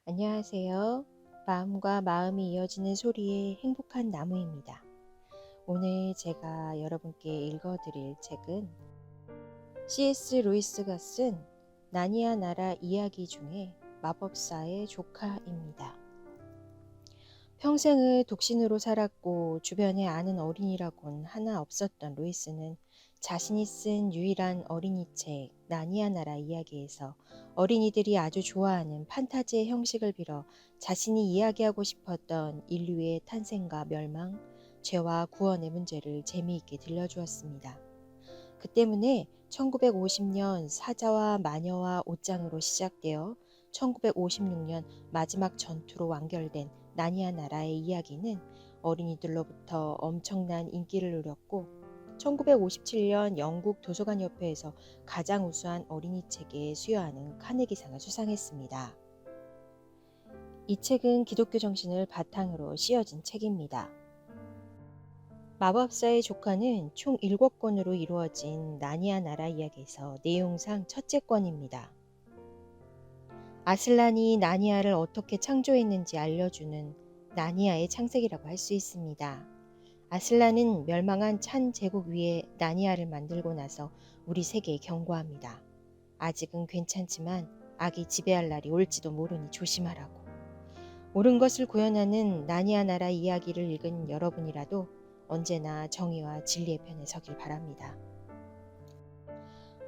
안녕하세요. 마음과 마음이 이어지는 소리의 행복한 나무입니다. 오늘 제가 여러분께 읽어드릴 책은 C.S. 루이스가 쓴 나니아 나라 이야기 중에 마법사의 조카입니다. 평생을 독신으로 살았고 주변에 아는 어린이라곤 하나 없었던 루이스는 자신이 쓴 유일한 어린이 책 나니아 나라 이야기에서 어린이들이 아주 좋아하는 판타지의 형식을 빌어 자신이 이야기하고 싶었던 인류의 탄생과 멸망, 죄와 구원의 문제를 재미있게 들려주었습니다. 그 때문에 1950년 사자와 마녀와 옷장으로 시작되어 1956년 마지막 전투로 완결된 나니아 나라의 이야기는 어린이들로부터 엄청난 인기를 누렸고 1957년 영국 도서관협회에서 가장 우수한 어린이 책에 수여하는 카네기상을 수상했습니다. 이 책은 기독교 정신을 바탕으로 씌어진 책입니다. 마법사의 조카는 총 7권으로 이루어진 나니아 나라 이야기에서 내용상 첫째 권입니다. 아슬란이 나니아를 어떻게 창조했는지 알려주는 나니아의 창세기라고 할 수 있습니다. 아슬란은 멸망한 찬 제국 위에 나니아를 만들고 나서 우리 세계에 경고합니다. 아직은 괜찮지만 악이 지배할 날이 올지도 모르니 조심하라고. 옳은 것을 구현하는 나니아 나라 이야기를 읽은 여러분이라도 언제나 정의와 진리의 편에 서길 바랍니다.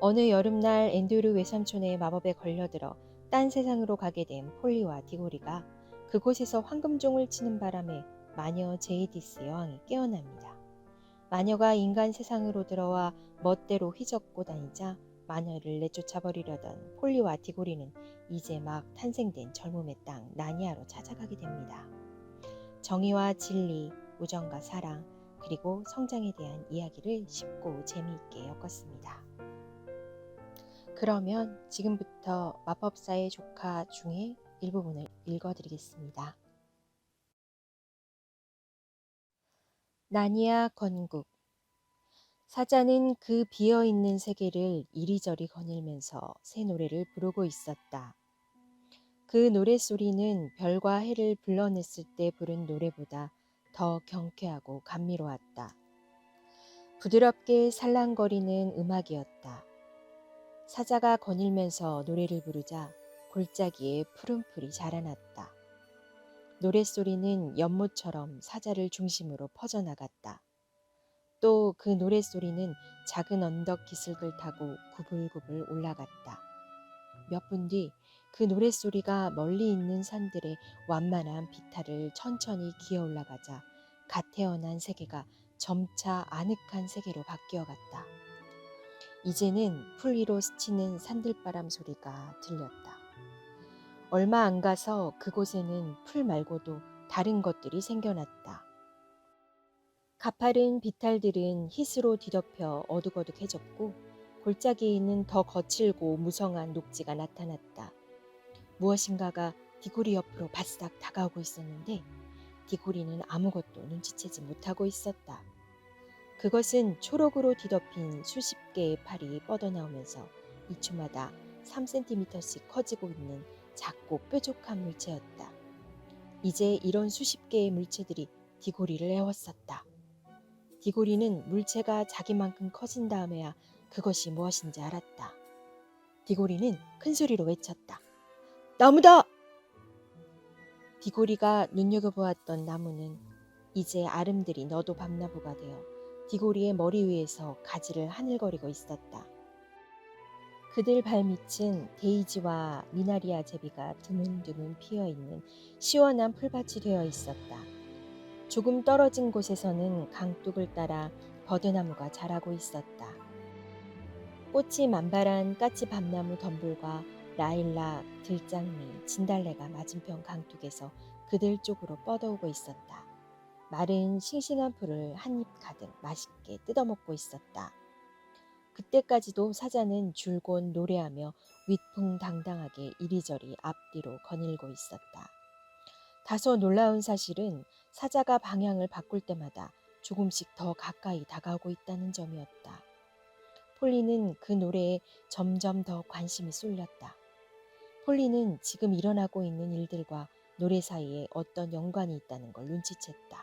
어느 여름날 앤드류 외삼촌의 마법에 걸려들어 딴 세상으로 가게 된 폴리와 디고리가 그곳에서 황금종을 치는 바람에 마녀 제이디스 여왕이 깨어납니다. 마녀가 인간 세상으로 들어와 멋대로 휘젓고 다니자 마녀를 내쫓아버리려던 폴리와 디고리는 이제 막 탄생된 젊음의 땅 나니아로 찾아가게 됩니다. 정의와 진리, 우정과 사랑, 그리고 성장에 대한 이야기를 쉽고 재미있게 엮었습니다. 그러면 지금부터 마법사의 조카 중에 일부분을 읽어드리겠습니다. 나니아 건국. 사자는 그 비어있는 세계를 이리저리 거닐면서 새 노래를 부르고 있었다. 그 노랫소리는 별과 해를 불러냈을 때 부른 노래보다 더 경쾌하고 감미로웠다. 부드럽게 살랑거리는 음악이었다. 사자가 거닐면서 노래를 부르자 골짜기에 푸른 풀이 자라났다. 노랫소리는 연못처럼 사자를 중심으로 퍼져나갔다. 또 그 노랫소리는 작은 언덕 기슭을 타고 구불구불 올라갔다. 몇 분 뒤 그 노랫소리가 멀리 있는 산들의 완만한 비탈을 천천히 기어 올라가자 갓 태어난 세계가 점차 아늑한 세계로 바뀌어갔다. 이제는 풀 위로 스치는 산들바람 소리가 들렸다. 얼마 안 가서 그곳에는 풀 말고도 다른 것들이 생겨났다. 가파른 비탈들은 흰스로 뒤덮여 어둑어둑해졌고 골짜기에 있는 더 거칠고 무성한 녹지가 나타났다. 무엇인가가 디고리 옆으로 바스닥 다가오고 있었는데 디고리는 아무것도 눈치채지 못하고 있었다. 그것은 초록으로 뒤덮인 수십 개의 팔이 뻗어나오면서 2초마다 3cm씩 커지고 있는 작고 뾰족한 물체였다. 이제 이런 수십 개의 물체들이 디고리를 애웠었다. 디고리는 물체가 자기만큼 커진 다음에야 그것이 무엇인지 알았다. 디고리는 큰 소리로 외쳤다. 나무다! 디고리가 눈여겨보았던 나무는 이제 아름드리 너도 밤나무가 되어 디고리의 머리 위에서 가지를 하늘거리고 있었다. 그들 발밑은 데이지와 미나리아 제비가 드문드문 피어있는 시원한 풀밭이 되어 있었다. 조금 떨어진 곳에서는 강둑을 따라 버드나무가 자라고 있었다. 꽃이 만발한 까치 밤나무 덤불과 라일락, 들장미, 진달래가 맞은편 강둑에서 그들 쪽으로 뻗어오고 있었다. 마른 싱싱한 풀을 한 입 가득 맛있게 뜯어먹고 있었다. 그때까지도 사자는 줄곧 노래하며 위풍당당하게 이리저리 앞뒤로 거닐고 있었다. 다소 놀라운 사실은 사자가 방향을 바꿀 때마다 조금씩 더 가까이 다가오고 있다는 점이었다. 폴리는 그 노래에 점점 더 관심이 쏠렸다. 폴리는 지금 일어나고 있는 일들과 노래 사이에 어떤 연관이 있다는 걸 눈치챘다.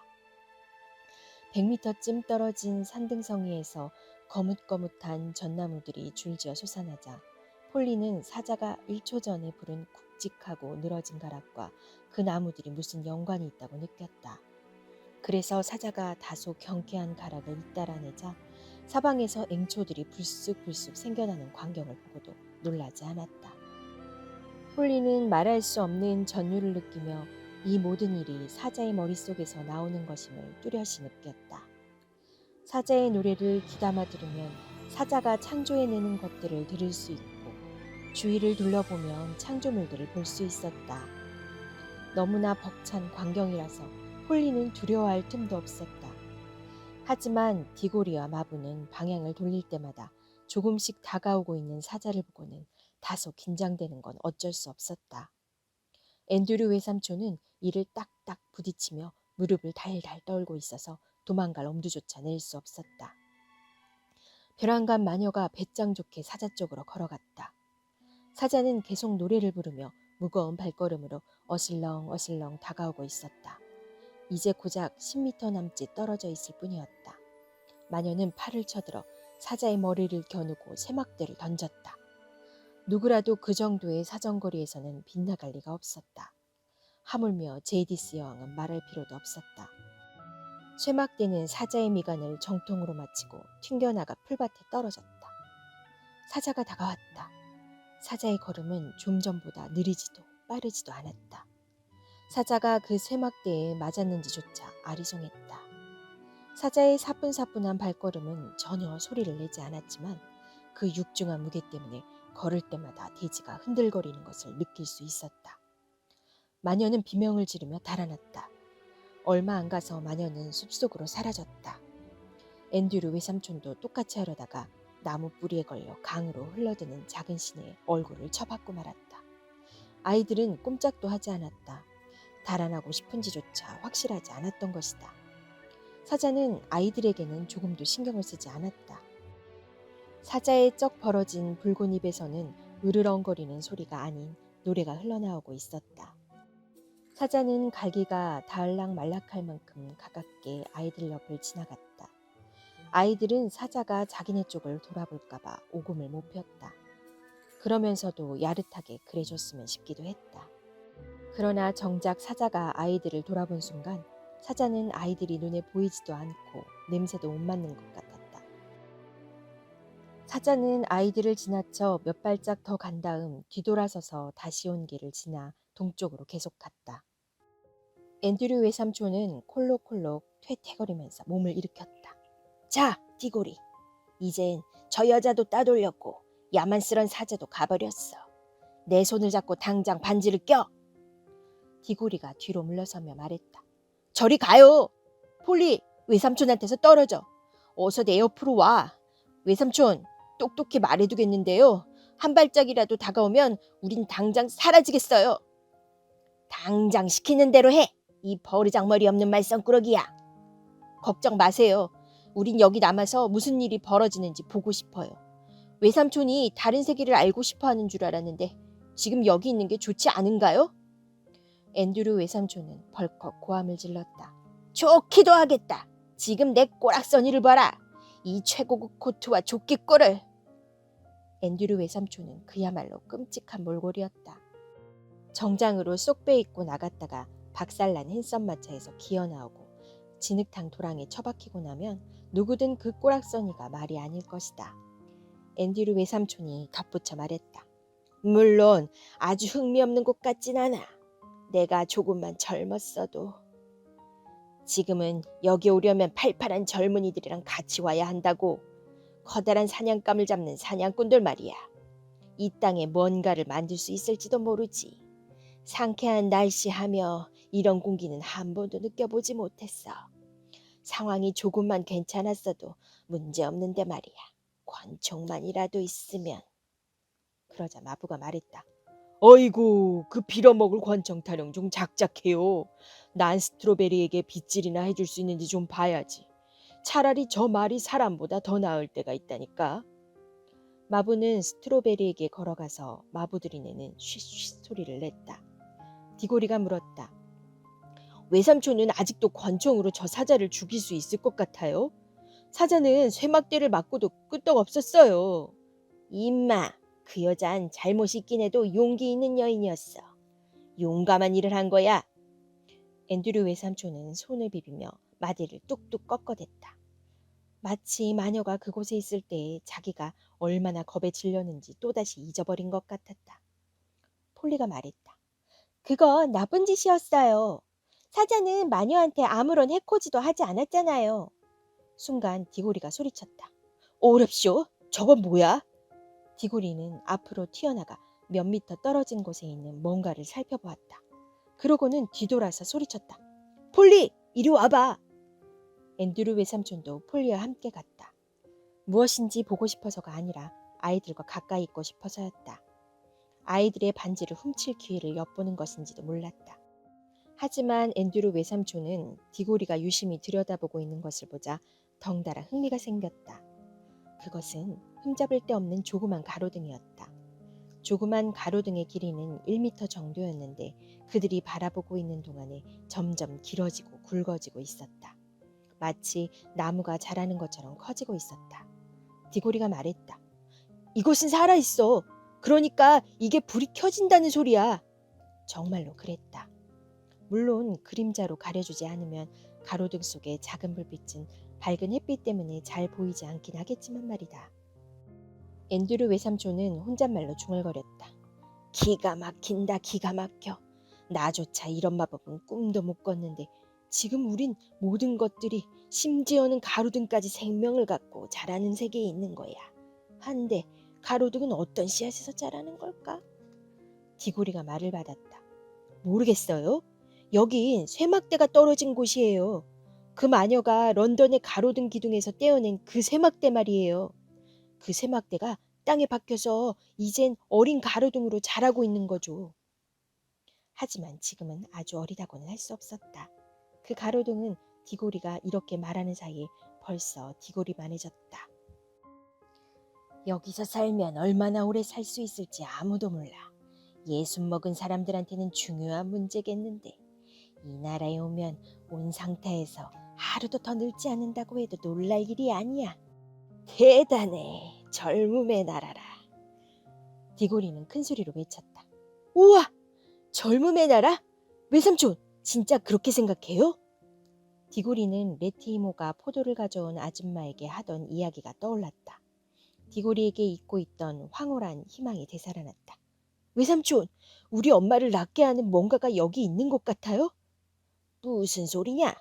100m쯤 떨어진 산등성이에서 거뭇거뭇한 전나무들이 줄지어 솟아나자 폴리는 사자가 1초 전에 부른 굵직하고 늘어진 가락과 그 나무들이 무슨 연관이 있다고 느꼈다. 그래서 사자가 다소 경쾌한 가락을 잇따라내자 사방에서 앵초들이 불쑥불쑥 생겨나는 광경을 보고도 놀라지 않았다. 폴리는 말할 수 없는 전율을 느끼며 이 모든 일이 사자의 머릿속에서 나오는 것임을 뚜렷이 느꼈다. 사자의 노래를 귀담아 들으면 사자가 창조해내는 것들을 들을 수 있고 주위를 둘러보면 창조물들을 볼 수 있었다. 너무나 벅찬 광경이라서 폴리는 두려워할 틈도 없었다. 하지만 디고리와 마부는 방향을 돌릴 때마다 조금씩 다가오고 있는 사자를 보고는 다소 긴장되는 건 어쩔 수 없었다. 앤드류 외삼촌은 이를 딱딱 부딪히며 무릎을 달달 떨고 있어서 도망갈 엄두조차 낼 수 없었다. 벼랑간 마녀가 배짱 좋게 사자 쪽으로 걸어갔다. 사자는 계속 노래를 부르며 무거운 발걸음으로 어슬렁어슬렁 다가오고 있었다. 이제 고작 10m 남짓 떨어져 있을 뿐이었다. 마녀는 팔을 쳐들어 사자의 머리를 겨누고 세막대를 던졌다. 누구라도 그 정도의 사정거리에서는 빗나갈 리가 없었다. 하물며 제이디스 여왕은 말할 필요도 없었다. 쇠막대는 사자의 미간을 정통으로 맞히고 튕겨나가 풀밭에 떨어졌다. 사자가 다가왔다. 사자의 걸음은 좀 전보다 느리지도 빠르지도 않았다. 사자가 그 쇠막대에 맞았는지조차 아리송했다. 사자의 사뿐사뿐한 발걸음은 전혀 소리를 내지 않았지만 그 육중한 무게 때문에 걸을 때마다 대지가 흔들거리는 것을 느낄 수 있었다. 마녀는 비명을 지르며 달아났다. 얼마 안 가서 마녀는 숲속으로 사라졌다. 앤드류 외삼촌도 똑같이 하려다가 나무 뿌리에 걸려 강으로 흘러드는 작은 시내에 얼굴을 쳐박고 말았다. 아이들은 꼼짝도 하지 않았다. 달아나고 싶은지조차 확실하지 않았던 것이다. 사자는 아이들에게는 조금도 신경을 쓰지 않았다. 사자의 쩍 벌어진 붉은 입에서는 으르렁거리는 소리가 아닌 노래가 흘러나오고 있었다. 사자는 갈기가 닿을락말락할 만큼 가깝게 아이들 옆을 지나갔다. 아이들은 사자가 자기네 쪽을 돌아볼까봐 오금을 못 폈다. 그러면서도 야릇하게 그래줬으면 싶기도 했다. 그러나 정작 사자가 아이들을 돌아본 순간 사자는 아이들이 눈에 보이지도 않고 냄새도 못 맡는 것 같았다. 사자는 아이들을 지나쳐 몇 발짝 더 간 다음 뒤돌아서서 다시 온 길을 지나 동쪽으로 계속 갔다. 앤드류 외삼촌은 콜록콜록 퇴퇴거리면서 몸을 일으켰다. 자, 디고리. 이젠 저 여자도 따돌렸고 야만스런 사자도 가버렸어. 내 손을 잡고 당장 반지를 껴. 디고리가 뒤로 물러서며 말했다. 저리 가요. 폴리, 외삼촌한테서 떨어져. 어서 내 옆으로 와. 외삼촌, 똑똑히 말해두겠는데요. 한 발짝이라도 다가오면 우린 당장 사라지겠어요. 당장 시키는 대로 해. 이 버르장머리 없는 말썽꾸러기야. 걱정 마세요. 우린 여기 남아서 무슨 일이 벌어지는지 보고 싶어요. 외삼촌이 다른 세계를 알고 싶어하는 줄 알았는데 지금 여기 있는 게 좋지 않은가요? 앤드류 외삼촌은 벌컥 고함을 질렀다. 좋기도 하겠다. 지금 내 꼬락서니를 봐라. 이 최고급 코트와 조끼꼬를. 앤드류 외삼촌은 그야말로 끔찍한 몰골이었다. 정장으로 쏙 빼입고 나갔다가 박살난 핸섬마차에서 기어나오고 진흙탕 도랑에 처박히고 나면 누구든 그 꼬락서니가 말이 아닐 것이다. 앤드류 외삼촌이 덧붙여 말했다. 물론 아주 흥미없는 곳 같진 않아. 내가 조금만 젊었어도. 지금은 여기 오려면 팔팔한 젊은이들이랑 같이 와야 한다고. 커다란 사냥감을 잡는 사냥꾼들 말이야. 이 땅에 뭔가를 만들 수 있을지도 모르지. 상쾌한 날씨하며 이런 공기는 한 번도 느껴보지 못했어. 상황이 조금만 괜찮았어도 문제없는데 말이야. 권총만이라도 있으면. 그러자 마부가 말했다. 어이구, 그 빌어먹을 권총 타령 좀 작작해요. 난 스트로베리에게 빗질이나 해줄 수 있는지 좀 봐야지. 차라리 저 말이 사람보다 더 나을 때가 있다니까. 마부는 스트로베리에게 걸어가서 마부들이 내는 쉿쉿 소리를 냈다. 디고리가 물었다. 외삼촌은 아직도 권총으로 저 사자를 죽일 수 있을 것 같아요? 사자는 쇠막대를 맞고도 끄떡없었어요. 임마, 그 여잔 잘못이 있긴 해도 용기 있는 여인이었어. 용감한 일을 한 거야. 앤드류 외삼촌은 손을 비비며 마디를 뚝뚝 꺾어댔다. 마치 마녀가 그곳에 있을 때 자기가 얼마나 겁에 질렸는지 또다시 잊어버린 것 같았다. 폴리가 말했다. 그건 나쁜 짓이었어요. 사자는 마녀한테 아무런 해코지도 하지 않았잖아요. 순간 디고리가 소리쳤다. 어렵쇼? 저건 뭐야? 디고리는 앞으로 튀어나가 몇 미터 떨어진 곳에 있는 뭔가를 살펴보았다. 그러고는 뒤돌아서 소리쳤다. 폴리! 이리 와봐! 앤드류 외삼촌도 폴리와 함께 갔다. 무엇인지 보고 싶어서가 아니라 아이들과 가까이 있고 싶어서였다. 아이들의 반지를 훔칠 기회를 엿보는 것인지도 몰랐다. 하지만 앤드류 외삼촌은 디고리가 유심히 들여다보고 있는 것을 보자 덩달아 흥미가 생겼다. 그것은 흠잡을 데 없는 조그만 가로등이었다. 조그만 가로등의 길이는 1미터 정도였는데 그들이 바라보고 있는 동안에 점점 길어지고 굵어지고 있었다. 마치 나무가 자라는 것처럼 커지고 있었다. 디고리가 말했다. 이곳은 살아있어. 그러니까 이게 불이 켜진다는 소리야. 정말로 그랬다. 물론 그림자로 가려주지 않으면 가로등 속의 작은 불빛은 밝은 햇빛 때문에 잘 보이지 않긴 하겠지만 말이다. 앤드류 외삼촌은 혼잣말로 중얼거렸다. 기가 막힌다, 기가 막혀. 나조차 이런 마법은 꿈도 못 꿨는데 지금 우린 모든 것들이 심지어는 가로등까지 생명을 갖고 자라는 세계에 있는 거야. 한데 가로등은 어떤 씨앗에서 자라는 걸까? 디고리가 말을 받았다. 모르겠어요. 여긴 쇠막대가 떨어진 곳이에요. 그 마녀가 런던의 가로등 기둥에서 떼어낸 그 쇠막대 말이에요. 그 쇠막대가 땅에 박혀서 이젠 어린 가로등으로 자라고 있는 거죠. 하지만 지금은 아주 어리다고는 할 수 없었다. 그 가로등은 디고리가 이렇게 말하는 사이에 벌써 디고리만해졌다. 여기서 살면 얼마나 오래 살 수 있을지 아무도 몰라. 예순 먹은 사람들한테는 중요한 문제겠는데 이 나라에 오면 온 상태에서 하루도 더 늙지 않는다고 해도 놀랄 일이 아니야. 대단해. 젊음의 나라라. 디고리는 큰 소리로 외쳤다. 우와! 젊음의 나라? 외삼촌, 진짜 그렇게 생각해요? 디고리는 레티 이모가 포도를 가져온 아줌마에게 하던 이야기가 떠올랐다. 디고리에게 잊고 있던 황홀한 희망이 되살아났다. 외삼촌, 우리 엄마를 낫게 하는 뭔가가 여기 있는 것 같아요? 무슨 소리냐?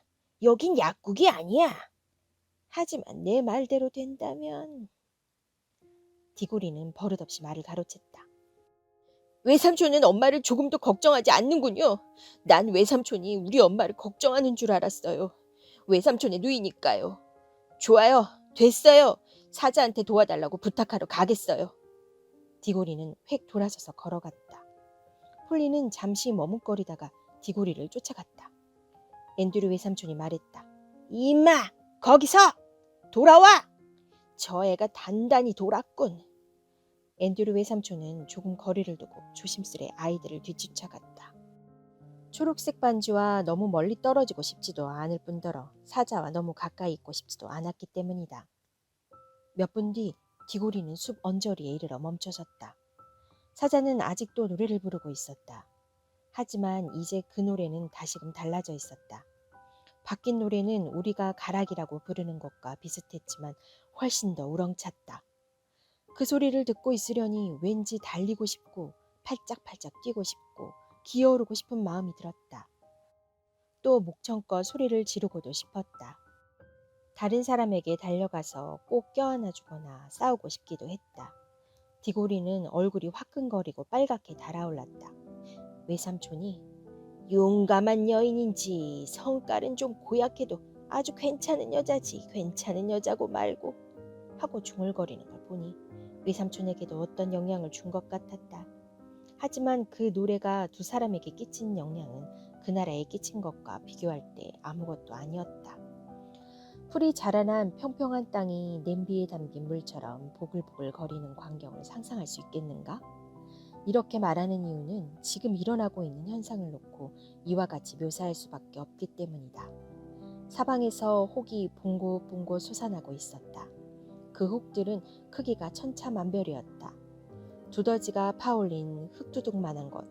여긴 약국이 아니야. 하지만 내 말대로 된다면... 디고리는 버릇없이 말을 가로챘다. 외삼촌은 엄마를 조금도 걱정하지 않는군요. 난 외삼촌이 우리 엄마를 걱정하는 줄 알았어요. 외삼촌의 누이니까요. 좋아요. 됐어요. 사자한테 도와달라고 부탁하러 가겠어요. 디고리는 획 돌아서서 걸어갔다. 폴리는 잠시 머뭇거리다가 디고리를 쫓아갔다. 앤드류 외삼촌이 말했다. 이마! 거기서! 돌아와! 저 애가 단단히 돌았군. 앤드류 외삼촌은 조금 거리를 두고 조심스레 아이들을 뒤쫓아갔다. 초록색 반지와 너무 멀리 떨어지고 싶지도 않을 뿐더러 사자와 너무 가까이 있고 싶지도 않았기 때문이다. 몇 분 뒤 디고리는 숲 언저리에 이르러 멈춰섰다. 사자는 아직도 노래를 부르고 있었다. 하지만 이제 그 노래는 다시금 달라져 있었다. 바뀐 노래는 우리가 가락이라고 부르는 것과 비슷했지만 훨씬 더 우렁찼다. 그 소리를 듣고 있으려니 왠지 달리고 싶고 팔짝팔짝 뛰고 싶고 기어오르고 싶은 마음이 들었다. 또 목청껏 소리를 지르고도 싶었다. 다른 사람에게 달려가서 꼭 껴안아주거나 싸우고 싶기도 했다. 디고리는 얼굴이 화끈거리고 빨갛게 달아올랐다. 외삼촌이 용감한 여인인지 성깔은 좀 고약해도 아주 괜찮은 여자지 괜찮은 여자고 말고 하고 중얼거리는 걸 보니 외삼촌에게도 어떤 영향을 준 것 같았다. 하지만 그 노래가 두 사람에게 끼친 영향은 그 나라에 끼친 것과 비교할 때 아무것도 아니었다. 풀이 자라난 평평한 땅이 냄비에 담긴 물처럼 보글보글 거리는 광경을 상상할 수 있겠는가? 이렇게 말하는 이유는 지금 일어나고 있는 현상을 놓고 이와 같이 묘사할 수밖에 없기 때문이다. 사방에서 혹이 봉고봉고 솟아나고 있었다. 그 혹들은 크기가 천차만별이었다. 두더지가 파올린 흙두둑만한 것,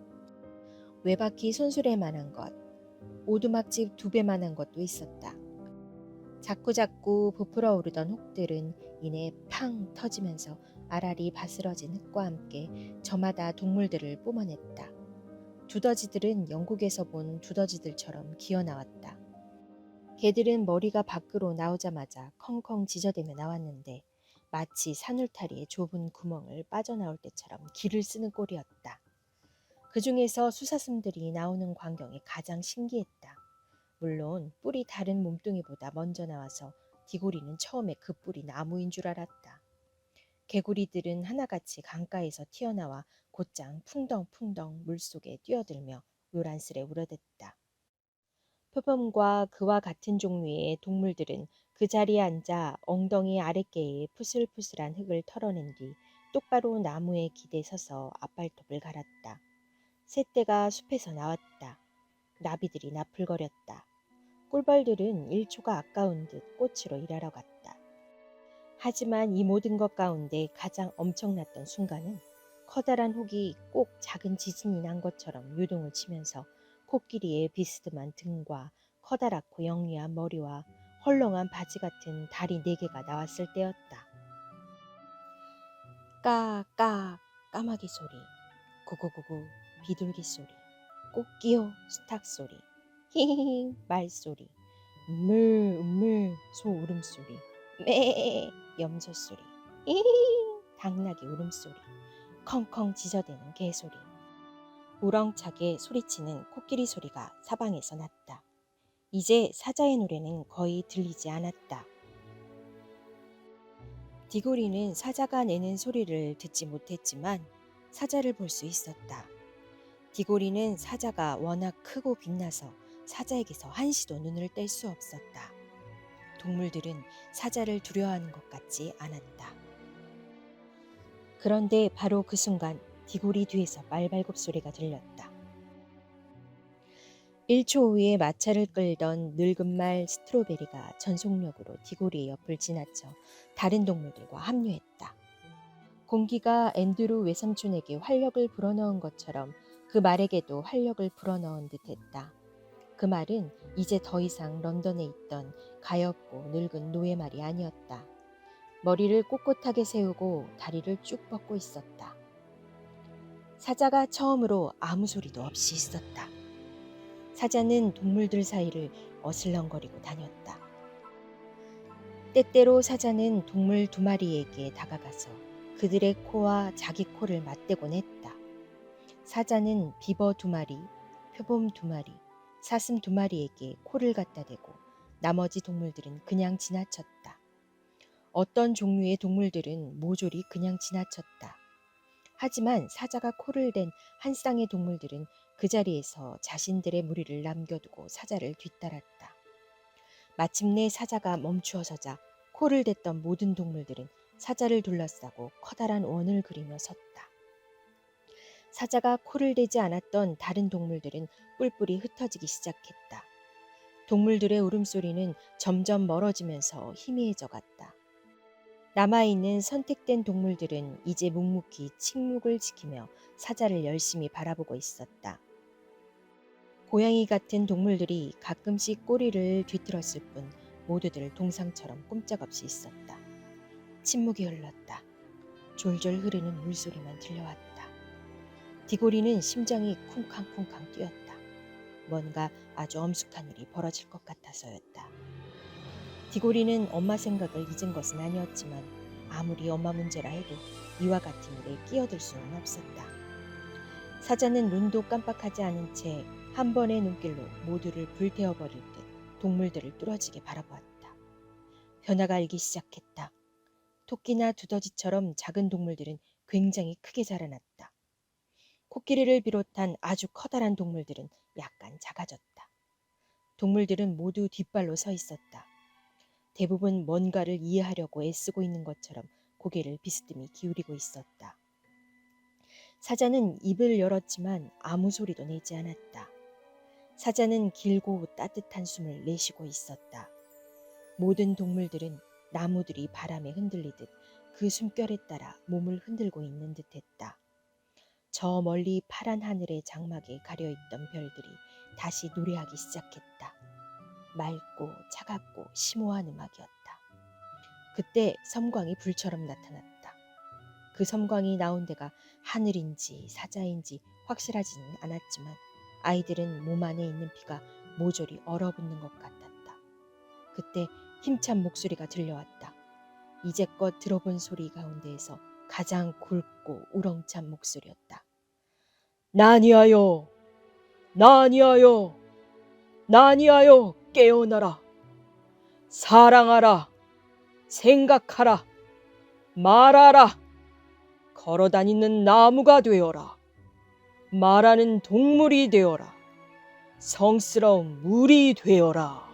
외바퀴 손수레만한 것, 오두막집 2배만한 것도 있었다. 자꾸자꾸 부풀어 오르던 혹들은 이내 팡 터지면서 알알이 바스러진 흙과 함께 저마다 동물들을 뿜어냈다. 두더지들은 영국에서 본 두더지들처럼 기어나왔다. 개들은 머리가 밖으로 나오자마자 컹컹 지저대며 나왔는데 마치 산울타리의 좁은 구멍을 빠져나올 때처럼 기를 쓰는 꼴이었다. 그 중에서 수사슴들이 나오는 광경이 가장 신기했다. 물론 뿔이 다른 몸뚱이보다 먼저 나와서 디고리는 처음에 그 뿔이 나무인 줄 알았다. 개구리들은 하나같이 강가에서 튀어나와 곧장 풍덩풍덩 물속에 뛰어들며 요란스레 우러댔다. 표범과 그와 같은 종류의 동물들은 그 자리에 앉아 엉덩이 아랫개에 푸슬푸슬한 흙을 털어낸 뒤 똑바로 나무에 기대 서서 앞발톱을 갈았다. 새떼가 숲에서 나왔다. 나비들이 나풀거렸다. 꿀벌들은 일초가 아까운 듯 꽃으로 일하러 갔다. 하지만 이 모든 것 가운데 가장 엄청났던 순간은 커다란 혹이 꼭 작은 지진이 난 것처럼 요동을 치면서 코끼리의 비스듬한 등과 커다랗고 영리한 머리와 헐렁한 바지 같은 다리 4개가 나왔을 때였다. 까까 까마귀 소리, 구구구구 비둘기 소리, 꽃기호 수탉 소리, 히히히 말소리, 음물 소 울음소리, 매 염소 소리, 히히히 당나귀 울음소리, 컹컹 지저대는 개소리, 우렁차게 소리치는 코끼리 소리가 사방에서 났다. 이제 사자의 노래는 거의 들리지 않았다. 디고리는 사자가 내는 소리를 듣지 못했지만 사자를 볼 수 있었다. 디고리는 사자가 워낙 크고 빛나서 사자에게서 한시도 눈을 뗄 수 없었다. 동물들은 사자를 두려워하는 것 같지 않았다. 그런데 바로 그 순간 디고리 뒤에서 말발굽 소리가 들렸다. 1초 후에 마차를 끌던 늙은 말 스트로베리가 전속력으로 디고리의 옆을 지나쳐 다른 동물들과 합류했다. 공기가 앤드루 외삼촌에게 활력을 불어넣은 것처럼 그 말에게도 활력을 불어넣은 듯했다. 그 말은 이제 더 이상 런던에 있던 가엾고 늙은 노예말이 아니었다. 머리를 꼿꼿하게 세우고 다리를 쭉 뻗고 있었다. 사자가 처음으로 아무 소리도 없이 있었다. 사자는 동물들 사이를 어슬렁거리고 다녔다. 때때로 사자는 동물 2마리에게 다가가서 그들의 코와 자기 코를 맞대곤 했다. 사자는 비버 2마리, 표범 2마리, 사슴 2마리에게 코를 갖다 대고 나머지 동물들은 그냥 지나쳤다. 어떤 종류의 동물들은 모조리 그냥 지나쳤다. 하지만 사자가 코를 댄 한 쌍의 동물들은 그 자리에서 자신들의 무리를 남겨두고 사자를 뒤따랐다. 마침내 사자가 멈추어 서자 코를 댔던 모든 동물들은 사자를 둘러싸고 커다란 원을 그리며 섰다. 사자가 코를 대지 않았던 다른 동물들은 뿔뿔이 흩어지기 시작했다. 동물들의 울음소리는 점점 멀어지면서 희미해져 갔다. 남아있는 선택된 동물들은 이제 묵묵히 침묵을 지키며 사자를 열심히 바라보고 있었다. 고양이 같은 동물들이 가끔씩 꼬리를 뒤틀었을 뿐 모두들 동상처럼 꼼짝없이 있었다. 침묵이 흘렀다. 졸졸 흐르는 물소리만 들려왔다. 디고리는 심장이 쿵쾅쿵쾅 뛰었다. 뭔가 아주 엄숙한 일이 벌어질 것 같아서였다. 디고리는 엄마 생각을 잊은 것은 아니었지만 아무리 엄마 문제라 해도 이와 같은 일에 끼어들 수는 없었다. 사자는 눈도 깜빡하지 않은 채 한 번의 눈길로 모두를 불태워버릴 듯 동물들을 뚫어지게 바라보았다. 변화가 일기 시작했다. 토끼나 두더지처럼 작은 동물들은 굉장히 크게 자라났다. 코끼리를 비롯한 아주 커다란 동물들은 약간 작아졌다. 동물들은 모두 뒷발로 서 있었다. 대부분 뭔가를 이해하려고 애쓰고 있는 것처럼 고개를 비스듬히 기울이고 있었다. 사자는 입을 열었지만 아무 소리도 내지 않았다. 사자는 길고 따뜻한 숨을 내쉬고 있었다. 모든 동물들은 나무들이 바람에 흔들리듯 그 숨결에 따라 몸을 흔들고 있는 듯했다. 저 멀리 파란 하늘의 장막에 가려있던 별들이 다시 노래하기 시작했다. 맑고 차갑고 심오한 음악이었다. 그때 섬광이 불처럼 나타났다. 그 섬광이 나온 데가 하늘인지 사자인지 확실하지는 않았지만 아이들은 몸 안에 있는 피가 모조리 얼어붙는 것 같았다. 그때 힘찬 목소리가 들려왔다. 이제껏 들어본 소리 가운데에서 가장 굵고 우렁찬 목소리였다. 나니아요, 나니아요, 나니아요, 깨어나라. 사랑하라, 생각하라, 말하라. 걸어다니는 나무가 되어라. 말하는 동물이 되어라. 성스러운 물이 되어라.